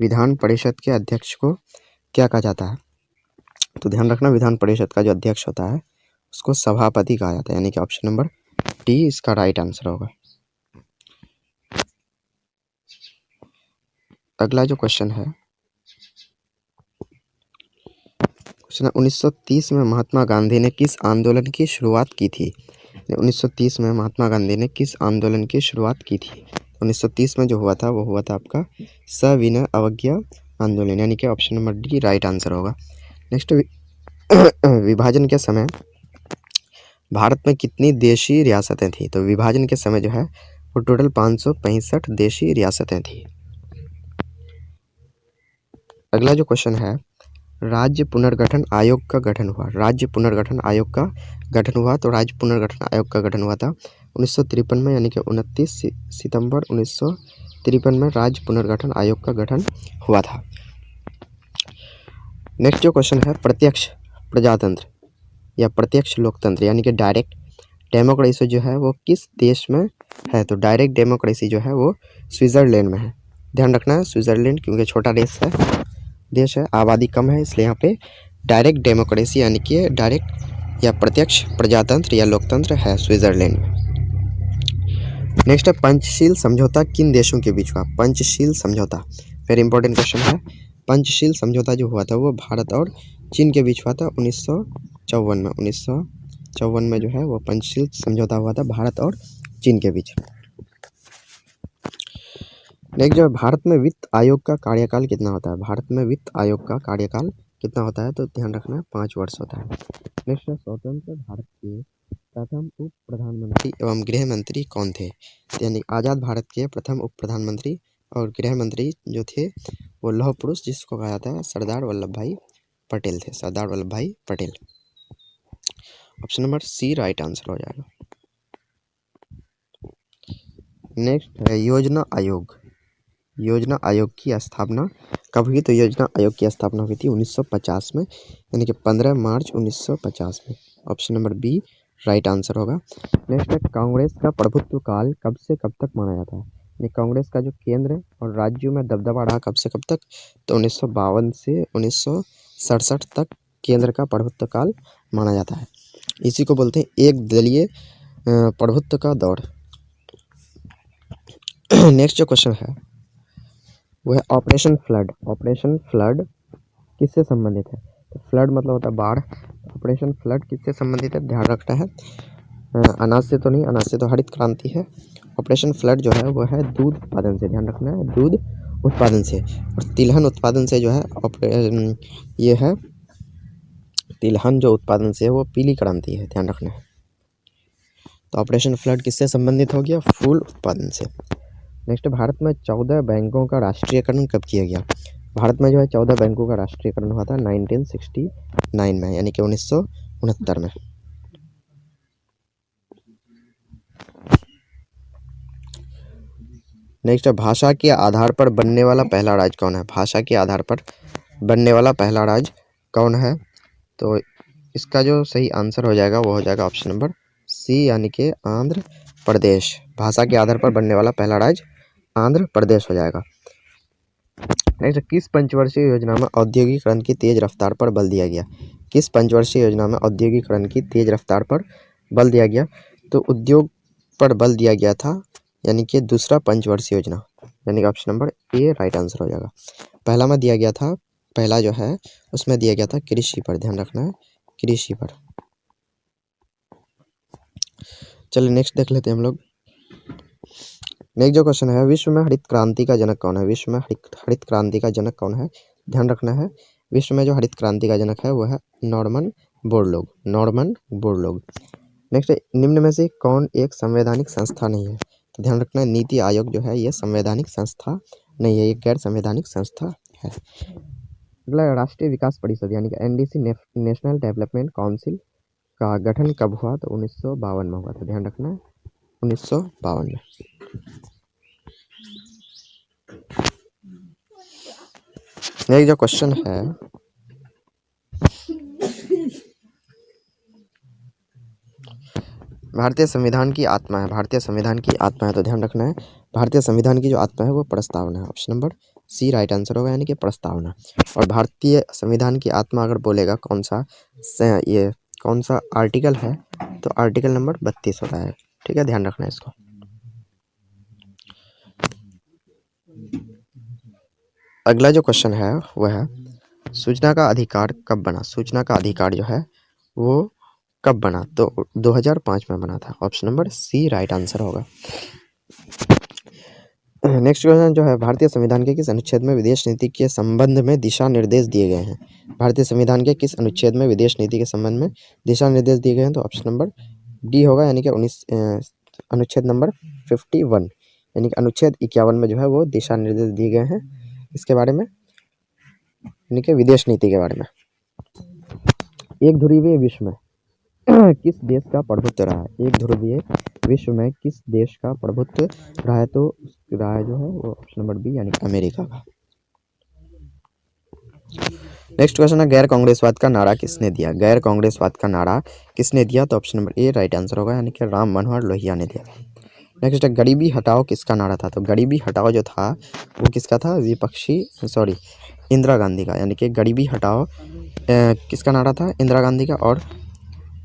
विधान परिषद के अध्यक्ष को क्या कहा जाता है? तो ध्यान रखना, विधान परिषद का जो अध्यक्ष होता है उसको सभापति कहा जाता है, यानी कि ऑप्शन नंबर डी इसका राइट आंसर होगा। अगला जो क्वेश्चन है, क्वेश्चन 1930 में महात्मा गांधी ने किस आंदोलन की शुरुआत की थी? 1930 में महात्मा गांधी ने किस आंदोलन की शुरुआत की थी? 1930 में जो हुआ था वो हुआ था आपका सविनय अवज्ञा आंदोलन, यानी कि option number D right answer होगा। नेक्स्ट, विभाजन के समय भारत में कितनी देशी रियासतें थी? तो विभाजन के समय जो है वो टोटल 565 देशी रियासतें थी। अगला जो क्वेश्चन है, राज्य पुनर्गठन आयोग का गठन हुआ। राज्य पुनर्गठन आयोग का गठन हुआ, तो राज्य पुनर्गठन आयोग का गठन हुआ था 1953 में, यानी कि 29 सितंबर 1953 में राज्य पुनर्गठन आयोग का गठन हुआ था। नेक्स्ट जो क्वेश्चन है, प्रत्यक्ष प्रजातंत्र या प्रत्यक्ष लोकतंत्र यानी कि डायरेक्ट डेमोक्रेसी जो है वो किस देश में है? तो डायरेक्ट डेमोक्रेसी जो है वो स्विट्जरलैंड में है। ध्यान रखना है, स्विट्जरलैंड क्योंकि छोटा देश है, आबादी कम है, इसलिए यहाँ पे डायरेक्ट डेमोक्रेसी यानी कि डायरेक्ट या प्रत्यक्ष प्रजातंत्र या लोकतंत्र है स्विट्जरलैंड में। नेक्स्ट है, पंचशील समझौता किन देशों के बीच हुआ? पंचशील समझौता वेरी इंपॉर्टेंट क्वेश्चन है। पंचशील समझौता जो हुआ था वो भारत और चीन के बीच हुआ था 1954 में। 1954 में जो है वो पंचशील समझौता हुआ था भारत और चीन के बीच। नेक्स्ट जो है, भारत में वित्त आयोग का कार्यकाल कितना होता है? भारत में वित्त आयोग का कार्यकाल कितना होता है? तो ध्यान रखना 5 वर्ष होता है। नेक्स्ट है, स्वतंत्र भारत के प्रथम उप प्रधानमंत्री एवं गृह मंत्री कौन थे? यानी आज़ाद भारत के प्रथम उप प्रधानमंत्री और गृह मंत्री जो थे वो लौह पुरुष जिसको कहा जाता है सरदार वल्लभ भाई पटेल थे। Sardar Vallabhbhai Patel. Option number C right answer हो जाएगा। नेक्स्ट है, योजना आयोग। योजना आयोग की स्थापना कब हुई? तो योजना आयोग की स्थापना हुई थी 1950 में, यानी कि 15 मार्च 1950 में। Option number B right answer होगा। नेक्स्ट है, कांग्रेस का प्रभुत्व काल कब से कब तक माना जाता है? यानी कांग्रेस का जो केंद्र और राज्यों में दबदबा रहा कब से कब तक? तो 1952 से 1967 तक केंद्र का प्रभुत्व काल माना जाता है। इसी को बोलते हैं एक दलीय प्रभुत्व का दौर। नेक्स्ट जो क्वेश्चन है वो है ऑपरेशन फ्लड। ऑपरेशन फ्लड किससे संबंधित है? तो फ्लड मतलब होता है बाढ़। ऑपरेशन फ्लड किससे संबंधित है? ध्यान रखना है, अनाज से तो नहीं, अनाज से तो हरित क्रांति है। ऑपरेशन फ्लड जो है वो है दूध उत्पादन से। ध्यान रखना है, दूध उत्पादन से। और तिलहन उत्पादन से जो है ये है तिलहन जो उत्पादन से है वो पीली क्रांति है। ध्यान रखना है। तो ऑपरेशन फ्लड किससे संबंधित हो गया? फूल उत्पादन से। नेक्स्ट, भारत में 14 बैंकों का राष्ट्रीयकरण कब किया गया? भारत में जो है 14 बैंकों का राष्ट्रीयकरण हुआ था 1969 में, यानी कि 1969 में। नेक्स्ट है, भाषा के आधार पर बनने वाला पहला राज्य कौन है? भाषा के आधार पर बनने वाला पहला राज्य कौन है? तो इसका जो सही आंसर हो जाएगा वो हो जाएगा ऑप्शन नंबर सी, यानी कि आंध्र प्रदेश। भाषा के आधार पर बनने वाला पहला राज्य आंध्र प्रदेश हो जाएगा। नेक्स्ट, किस पंचवर्षीय योजना में औद्योगिकरण की तेज रफ्तार पर बल दिया गया? किस पंचवर्षीय योजना में औद्योगिकरण की तेज रफ्तार पर बल दिया गया? तो उद्योग पर बल दिया गया था, यानी कि दूसरा पंचवर्षीय योजना, यानी कि option number A right answer हो जाएगा। पहला में दिया गया था, पहला जो है उसमें दिया गया था कृषि पर। ध्यान रखना है, कृषि पर। चलिए नेक्स्ट देख लेते हैं हम लोग। नेक्स्ट जो क्वेश्चन है, विश्व में हरित क्रांति का जनक कौन है? विश्व में हरित क्रांति का जनक कौन है? ध्यान रखना है, विश्व में जो हरित क्रांति का जनक है वो है Norman Borlaug. Norman Borlaug. Next, निम्न में से कौन एक संवैधानिक संस्था नहीं है? तो ध्यान रखना है, नीति आयोग जो है ये संवैधानिक संस्था नहीं है, ये गैर संवैधानिक संस्था है। अगला, राष्ट्रीय विकास परिषद यानी कि एनडीसी नेशनल डेवलपमेंट काउंसिल का गठन कब हुआ? तो 1952 में हुआ था। ध्यान रखना है, 1952 में। नेक्स्ट जो क्वेश्चन है, भारतीय संविधान की आत्मा है। भारतीय संविधान की आत्मा है, तो ध्यान रखना है, भारतीय संविधान की जो आत्मा है वो प्रस्तावना है। Option number C right answer होगा, यानी कि प्रस्तावना। और भारतीय संविधान की आत्मा अगर बोलेगा ये कौन सा आर्टिकल है, तो आर्टिकल नंबर 32 होता है। ठीक है, ध्यान रखना है इसको। अगला जो क्वेश्चन है वह है सूचना का अधिकार कब बना। सूचना का अधिकार जो है वो कब बना, तो 2005 में बना था। Option number C right answer होगा। नेक्स्ट क्वेश्चन जो है भारतीय संविधान के किस अनुच्छेद में विदेश नीति के संबंध में दिशा निर्देश दिए गए हैं। भारतीय संविधान के किस अनुच्छेद में विदेश नीति के संबंध में दिशा निर्देश दिए गए हैं, तो ऑप्शन नंबर डी होगा, यानी कि अनुच्छेद नंबर 51, यानी कि अनुच्छेद 51 में जो है वो दिशा निर्देश दिए गए हैं इसके बारे में, यानी कि विदेश नीति के बारे में। एक ध्रुवीय विश्व में किस देश का प्रभुत्व रहा है। एक ध्रुवीय विश्व में किस देश का प्रभुत्व रहा है, तो रहा है जो है वो ऑप्शन नंबर बी, यानी कि अमेरिका का। नेक्स्ट क्वेश्चन है गैर कांग्रेसवाद का नारा किसने दिया। गैर कांग्रेसवाद का नारा किसने दिया, तो option number A right answer होगा, यानी कि राम मनोहर लोहिया ने दिया। नेक्स्ट है गरीबी हटाओ किसका नारा था। तो गरीबी हटाओ जो था वो किसका था, इंदिरा गांधी का, यानी कि गरीबी हटाओ किसका नारा था, इंदिरा गांधी का।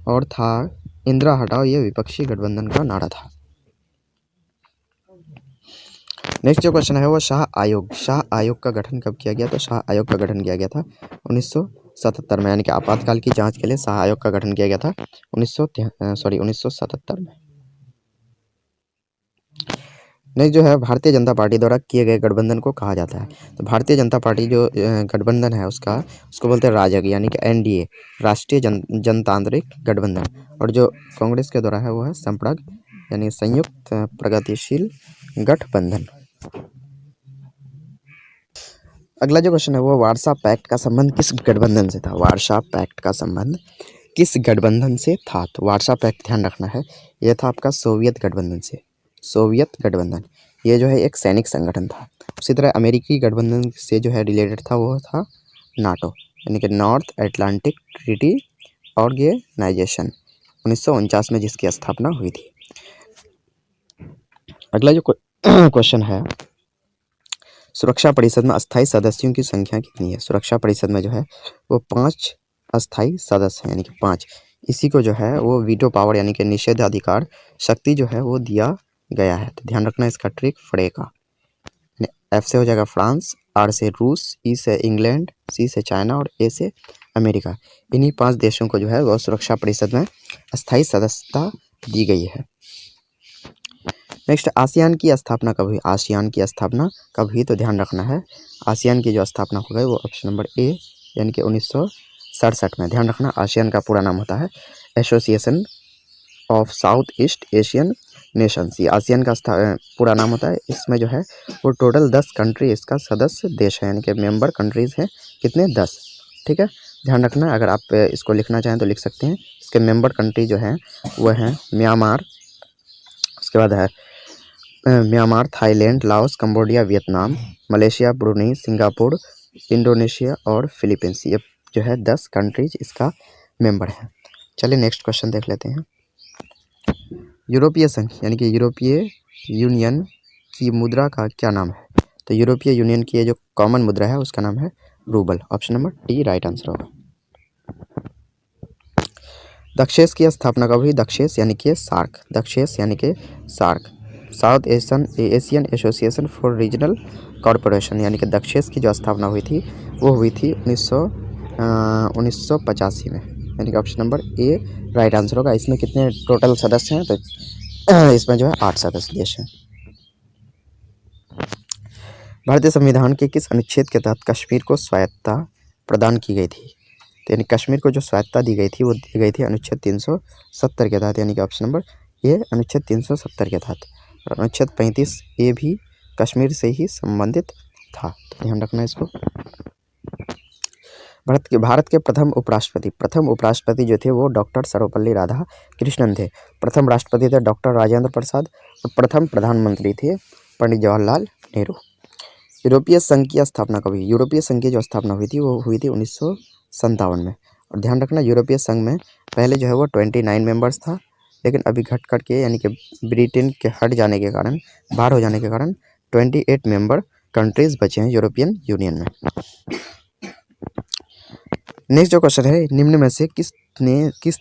और था इंदिरा हटाओ, ये विपक्षी गठबंधन का नारा था। नेक्स्ट जो क्वेश्चन है वो शाह आयोग का गठन कब किया गया। तो शाह आयोग का गठन किया गया था 1977 में, यानी कि आपातकाल की जांच के लिए शाह आयोग का गठन किया गया था 1977 में। नेक्स्ट जो है भारतीय जनता पार्टी द्वारा किए गए गठबंधन को कहा जाता है। तो भारतीय जनता पार्टी जो गठबंधन है उसको बोलते हैं राजग, यानी कि एनडीए, राष्ट्रीय जनतांत्रिक गठबंधन। और जो कांग्रेस के द्वारा है वो है संप्रग, यानी संयुक्त प्रगतिशील गठबंधन। अगला जो क्वेश्चन है वो वारसा पैक्ट का संबंध किस गठबंधन से था। वारसा पैक्ट का संबंध किस गठबंधन से था। तो वारसा पैक्ट ध्यान रखना है, यह था आपका सोवियत गठबंधन से। सोवियत गठबंधन ये जो है एक सैनिक संगठन था। उसी तरह अमेरिकी गठबंधन से जो है रिलेटेड था वो था नाटो, यानी कि नॉर्थ अटलांटिक ट्रीटी ऑर्गेनाइजेशन, 1949 में जिसकी स्थापना हुई थी। अगला जो क्वेश्चन है सुरक्षा परिषद में अस्थायी सदस्यों की संख्या कितनी है। सुरक्षा परिषद में जो है वो 5 अस्थायी सदस्य हैं, यानी कि 5। इसी को जो है वो वीटो पावर, यानी कि निषेधाधिकार शक्ति जो है वो दिया गया है। तो ध्यान रखना इसका ट्रिक फ्रेका। एफ से हो जाएगा फ्रांस, आर से रूस, ई से इंग्लैंड, सी से चाइना और ए से अमेरिका। इन्हीं 5 देशों को जो है वो सुरक्षा परिषद में अस्थायी सदस्यता दी गई है। नेक्स्ट आसियान की स्थापना कब हुई। आसियान की स्थापना कब हुई, तो ध्यान रखना है आसियान की जो स्थापना हो गई वो ऑप्शन नंबर ए, यानी कि 1967 में। ध्यान रखना आसियान का पूरा नाम होता है association of south east Asian Nations. ये आसियान का पूरा नाम होता है। इसमें जो है वो टोटल 10 कंट्री इसका सदस्य देश है, यानी कि मेंबर कंट्रीज हैं कितने, 10। ठीक है, ध्यान रखना अगर आप इसको लिखना चाहें तो लिख सकते हैं। इसके मेंबर कंट्री जो हैं वो हैं म्यांमार, उसके बाद है Myanmar, Thailand, Laos, Cambodia, Vietnam, Malaysia, Brunei, Singapore, Indonesia और फिलीपींस। ये जो है 10 कंट्रीज इसका मेंबर है। चलिए नेक्स्ट क्वेश्चन देख लेते हैं। यूरोपीय संघ यानी कि यूरोपीय यूनियन की मुद्रा का क्या नाम है। तो यूरोपीय यूनियन की ये जो कॉमन मुद्रा है उसका नाम है rouble. Option number D right answer होगा। दक्षेस की स्थापना कब हुई। दक्षेस यानी कि सार्क, दक्षेस यानी कि SAARC, South Asian Association for Regional Corporation, यानी कि दक्षेस की जो स्थापना हुई थी वो हुई थी 1985 में, यानी कि option number A right answer होगा। इसमें कितने टोटल सदस्य हैं, तो इसमें जो है 8 सदस्य देश हैं। भारतीय संविधान के किस अनुच्छेद के तहत कश्मीर को स्वायत्तता प्रदान की गई थी। तो यानी कश्मीर को जो स्वायत्तता दी गई थी वो दी गई थी अनुच्छेद 370 के तहत, यानी कि ऑप्शन नंबर ए अनुच्छेद 370 के तहत। और अनुच्छेद 35 ए भी कश्मीर से ही संबंधित था, तो ध्यान रखना इसको। भारत के प्रथम उपराष्ट्रपति जो थे वो डॉक्टर सर्वपल्ली राधाकृष्णन थे। प्रथम राष्ट्रपति थे डॉक्टर राजेंद्र प्रसाद और प्रथम प्रधानमंत्री थे पंडित जवाहरलाल नेहरू। यूरोपीय संघ की स्थापना कब हुई। यूरोपीय संघ की जो स्थापना हुई थी वो हुई थी 1957 में। और ध्यान रखना यूरोपीय संघ में पहले जो है वो 29 मेंबर्स था, लेकिन अभी घट के यानी कि ब्रिटेन के हट जाने के कारण, बाहर हो जाने के कारण 28 मेंबर कंट्रीज बचे हैं यूरोपियन यूनियन में। नेक्स्ट जो क्वेश्चन है, निम्न में से किस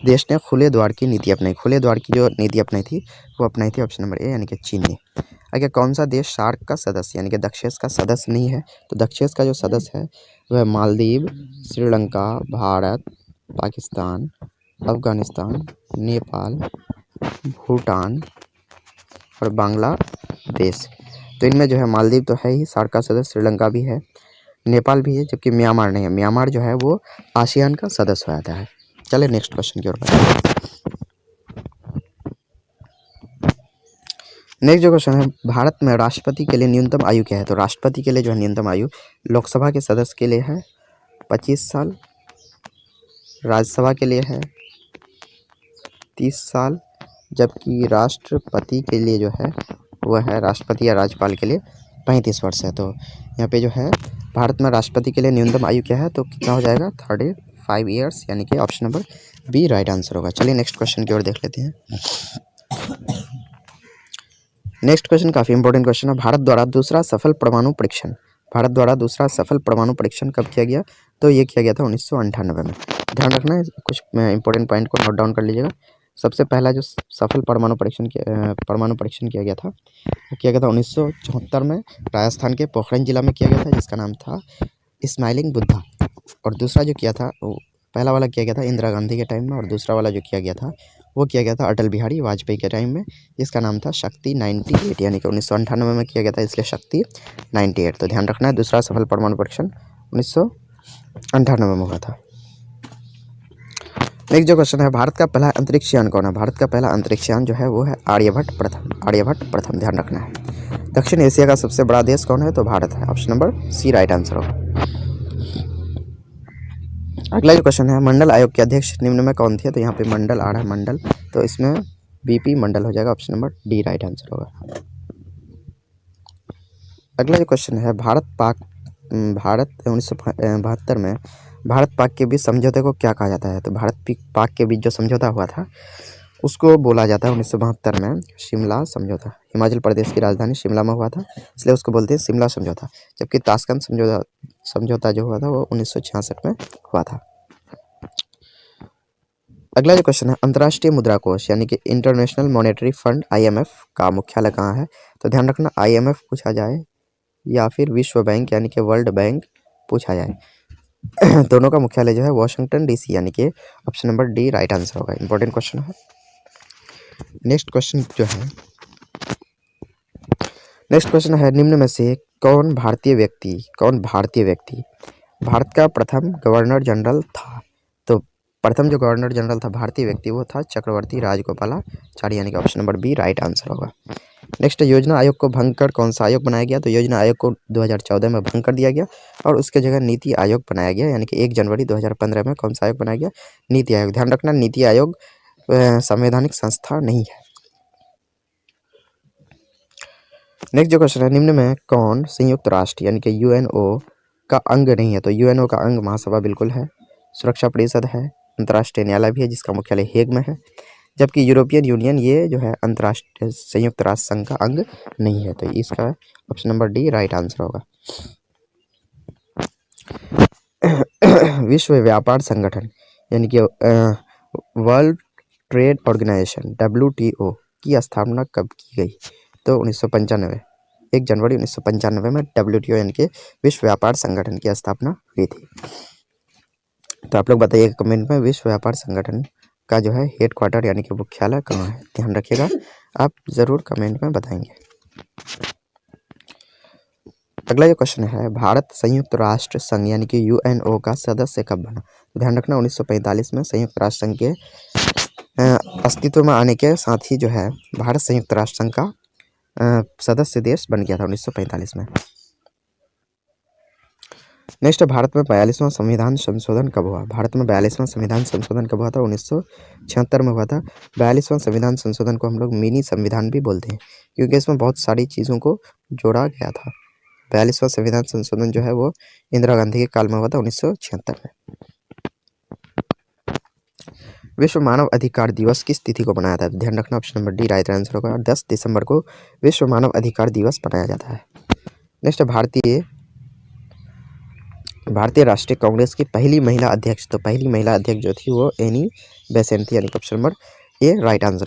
देश ने खुले द्वार की नीति अपनाई? खुले द्वार की जो नीति अपनाई थी वो अपनाई थी ऑप्शन नंबर ए यानी कि चीन ने। आगे कौन सा देश सार्क का सदस्य यानी कि दक्षेस का सदस्य नहीं है? तो दक्षेस का जो सदस्य है वह मालदीव, श्रीलंका, भारत, पाकिस्तान, अफगानिस्तान, नेपाल, भूटान और बांग्लादेश। तो इनमें जो है मालदीव तो है ही सार्क का सदस्य, श्रीलंका भी है, नेपाल भी है, जबकि म्यांमार नहीं है। म्यांमार जो है वो आसियान का सदस्य हो जाता है। चलिए नेक्स्ट क्वेश्चन की ओर बढ़ते हैं। नेक्स्ट जो क्वेश्चन है, भारत में राष्ट्रपति के लिए न्यूनतम आयु क्या है? तो राष्ट्रपति के लिए जो है न्यूनतम आयु लोकसभा के सदस्य के लिए है 25 साल, राज्यसभा के लिए है 30 साल, जबकि राष्ट्रपति के लिए जो है वह है राष्ट्रपति या राज्यपाल के लिए 35 वर्ष है। तो यहाँ पे जो है भारत में राष्ट्रपति के लिए न्यूनतम आयु क्या है? तो कितना हो जाएगा? 35 ईयर्स, यानी कि option number B right answer होगा। चलिए नेक्स्ट क्वेश्चन की ओर देख लेते हैं। नेक्स्ट क्वेश्चन काफ़ी इंपॉर्टेंट क्वेश्चन है। भारत द्वारा दूसरा सफल परमाणु परीक्षण कब किया गया? तो ये किया गया था 1998 में। ध्यान रखना है, कुछ इंपॉर्टेंट पॉइंट को नोट डाउन कर लीजिएगा। सबसे पहला जो सफल परमाणु परीक्षण किया गया था वो किया गया था 1974 में राजस्थान के पोखरण जिला में किया गया था, जिसका नाम था स्माइलिंग बुद्धा। और दूसरा जो किया था वो पहला वाला किया गया था इंदिरा गांधी के टाइम में, और दूसरा वाला जो किया गया था वो किया गया था अटल बिहारी वाजपेयी के टाइम में, जिसका नाम था शक्ति 98, यानी कि 1998 में किया गया था, इसलिए शक्ति 98। तो ध्यान रखना है, दूसरा सफल परमाणु परीक्षण 1998 में हुआ था। नेक्स्ट जो क्वेश्चन है, भारत का पहला अंतरिक्ष यान कौन है? भारत का पहला अंतरिक्ष यान जो है वो है आर्यभट्ट प्रथम। ध्यान रखना है। दक्षिण एशिया का सबसे बड़ा देश कौन है? तो भारत है। Option number C right answer होगा। अगला जो क्वेश्चन है, मंडल आयोग के अध्यक्ष निम्न में कौन थे? तो यहाँ पे मंडल आ रहा है, मंडल, तो इसमें बीपी मंडल हो जाएगा। Option number D right answer होगा। अगला जो क्वेश्चन है, भारत 1972 में भारत पाक के बीच समझौते को क्या कहा जाता है? तो भारत पाक के बीच जो समझौता हुआ था उसको बोला जाता है 1972 में शिमला समझौता। हिमाचल प्रदेश की राजधानी शिमला में हुआ था, इसलिए उसको बोलते हैं शिमला समझौता। जबकि ताशकंद समझौता जो हुआ था वो 1966 में हुआ था। अगला जो क्वेश्चन है, अंतर्राष्ट्रीय मुद्रा कोष यानी कि इंटरनेशनल मॉनेटरी फंड IMF का मुख्यालय कहाँ है? तो ध्यान रखना, IMF पूछा जाए या फिर विश्व बैंक यानी कि वर्ल्ड बैंक पूछा जाए, दोनों का मुख्यालय जो है वॉशिंगटन DC, यानी कि option number D right answer होगा। इंपॉर्टेंट क्वेश्चन है। नेक्स्ट क्वेश्चन है, निम्न में से कौन भारतीय व्यक्ति भारत का प्रथम गवर्नर जनरल था? तो प्रथम जो गवर्नर जनरल था भारतीय व्यक्ति वो था चक्रवर्ती राजगोपालाचारी, यानी कि option number B right answer होगा। नेक्स्ट, योजना आयोग को भंग कर कौन सा आयोग बनाया गया? तो योजना आयोग को 2014 में भंग कर दिया गया और उसके जगह नीति आयोग बनाया गया, यानी कि 1 जनवरी 2015 में कौन सा आयोग बनाया गया? नीति आयोग। ध्यान रखना, नीति आयोग संवैधानिक संस्था नहीं है। नेक्स्ट जो क्वेश्चन है, निम्न में कौन संयुक्त राष्ट्र यानी कि UNO का अंग नहीं है? तो UNO का अंग महासभा बिल्कुल है, सुरक्षा परिषद है, अंतर्राष्ट्रीय न्यायालय भी है जिसका मुख्यालय हेग में है, जबकि यूरोपियन यूनियन ये जो है अंतर्राष्ट्रीय संयुक्त राष्ट्र संघ का अंग नहीं है। तो इसका option number D right answer होगा। विश्व व्यापार संगठन यानी कि वर्ल्ड ट्रेड ऑर्गेनाइजेशन WTO की स्थापना कब की गई? तो 1995, 1 जनवरी 1995 में WTO यानी कि विश्व व्यापार संगठन की स्थापना हुई थी। तो आप लोग बताइए कमेंट में विश्व व्यापार संगठन का जो है हेडक्वार्टर यानी कि मुख्यालय कहाँ है? ध्यान रखिएगा, आप ज़रूर कमेंट में बताएंगे। अगला जो क्वेश्चन है, भारत संयुक्त राष्ट्र संघ यानी कि UNO का सदस्य कब बना? ध्यान रखना, 1945 में संयुक्त राष्ट्र संघ के अस्तित्व में आने के साथ ही जो है भारत संयुक्त राष्ट्र संघ का सदस्य देश बन गया था 1945 में। नेक्स्ट, भारत में 42वां संविधान संशोधन कब हुआ? भारत में 42वां संविधान संशोधन कब हुआ था? 1976 में हुआ था। 42वां संविधान संशोधन को हम लोग मिनी संविधान भी बोलते हैं, क्योंकि इसमें बहुत सारी चीज़ों को जोड़ा गया था। 42वां संविधान संशोधन जो है वो इंदिरा गांधी के काल में हुआ था 1976 में। विश्व मानव अधिकार दिवस किस तिथि को मनाया जाता है? ध्यान रखना, option number D right answer होगा। 10 दिसंबर को विश्व मानव अधिकार दिवस मनाया जाता है। नेक्स्ट भारतीय राष्ट्रीय कांग्रेस की पहली महिला अध्यक्ष, तो पहली महिला अध्यक्ष जो थी वो एनी बेसेंट थी, यानी option number A right answer.